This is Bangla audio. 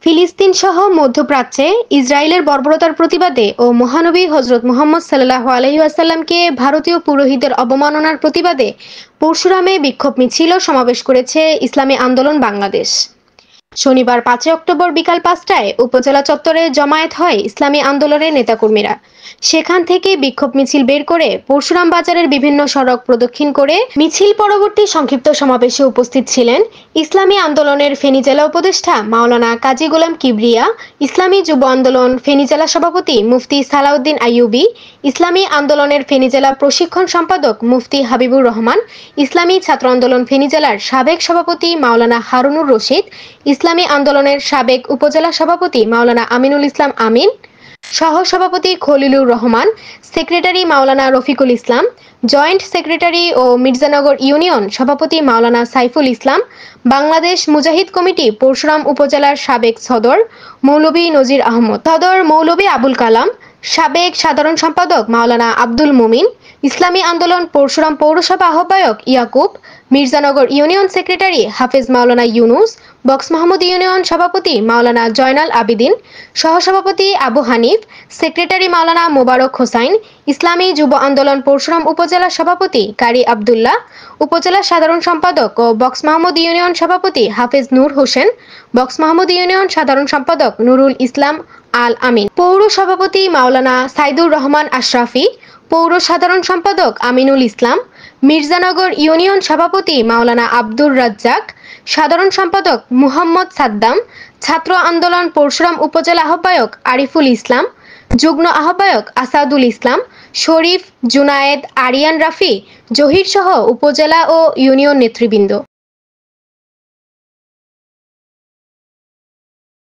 ফিলিস্তিন সহ মধ্যপ্রাচ্যে ইসরায়েলের বর্বরতার প্রতিবাদে ও মহানবী হজরত মুহাম্মদ সাল্লাল্লাহু আলাইহি ওয়াসাল্লামকে ভারতীয় পুরোহিতদের অবমাননার প্রতিবাদে পরশুরামে বিক্ষোভ মিছিল ও সমাবেশ করেছে ইসলামী আন্দোলন বাংলাদেশ। শনিবার ৫ অক্টোবর বিকাল ৫টায় উপজেলা চত্বরে জমায়েত হয় ইসলামী আন্দোলনের নেতাকর্মীরা। সেখান থেকে বিক্ষোভ মিছিল বের করে পরশুরাম বাজারের বিভিন্ন সড়ক প্রদক্ষিণ করে মিছিল পরবর্তী সংক্ষিপ্ত সমাবেশে উপস্থিত ছিলেন ইসলামী আন্দোলনের ফেনী জেলা উপদেষ্টা মাওলানা কাজী গোলাম কিবরিয়া, ইসলামী যুব আন্দোলন ফেনী জেলা সভাপতি মুফতি সালাউদ্দিন আইয়ুবী, ইসলামী আন্দোলনের ফেনী জেলা প্রশিক্ষণ সম্পাদক মুফতি হাবিবুর রহমান, ইসলামী ছাত্র আন্দোলন ফেনী জেলার সাবেক সভাপতি মাওলানা হারুনুর রশিদ, ইসলামী আন্দোলনের সাবেক উপজেলা সভাপতি মাওলানা আমিনুল ইসলাম আমিন, সহ সভাপতি খলিলুর রহমান, সেক্রেটারি মাওলানা রফিকুল ইসলাম, জয়েন্ট সেক্রেটারি ও মির্জানগর ইউনিয়ন সভাপতি মাওলানা সাইফুল ইসলাম, বাংলাদেশ মুজাহিদ কমিটি পরশুরাম উপজেলার সাবেক সদর মৌলভী নজির আহমদ, সদর মৌলভী আবুল কালাম, সাবেক সাধারণ সম্পাদক মাওলানা আব্দুল মুমিন, ইসলামী আন্দোলন পরশুরাম পৌরসভা আহ্বায়ক ইয়াকুব, মির্জানগর ইউনিয়ন সেক্রেটারি হাফেজ মাওলানা ইউনুস, বক্স মাহমুদ ইউনিয়ন সভাপতি মাওলানা জয়নাল আবিদিন, সহসভাপতি আবু হানিফ, সেক্রেটারি মাওলানা মোবারক হোসাইন, ইসলামী যুব আন্দোলন পরশুরাম উপজেলা সভাপতি কারি আব্দুল্লাহ, উপজেলা সাধারণ সম্পাদক ও বক্স মাহমুদ ইউনিয়ন সভাপতি হাফেজ নূর হোসেন, বক্স মাহমুদ ইউনিয়ন সাধারণ সম্পাদক নুরুল ইসলাম আল আমিন, পৌর সভাপতি মাওলানা সাইদুর রহমান আশরাফি, পৌর সাধারণ সম্পাদক আমিনুল ইসলাম, মির্জানগর ইউনিয়ন সভাপতি মাওলানা আব্দুর রাজ্জাক, সাধারণ সম্পাদক মুহাম্মদ সাদ্দাম, ছাত্র আন্দোলন পরশুরাম উপজেলা আহ্বায়ক আরিফুল ইসলাম, যুগ্ম আহ্বায়ক আসাদুল ইসলাম, শরীফ, জুনায়েদ, আরিয়ান রাফি, জহির সহ উপজেলা ও ইউনিয়ন নেতৃবৃন্দ।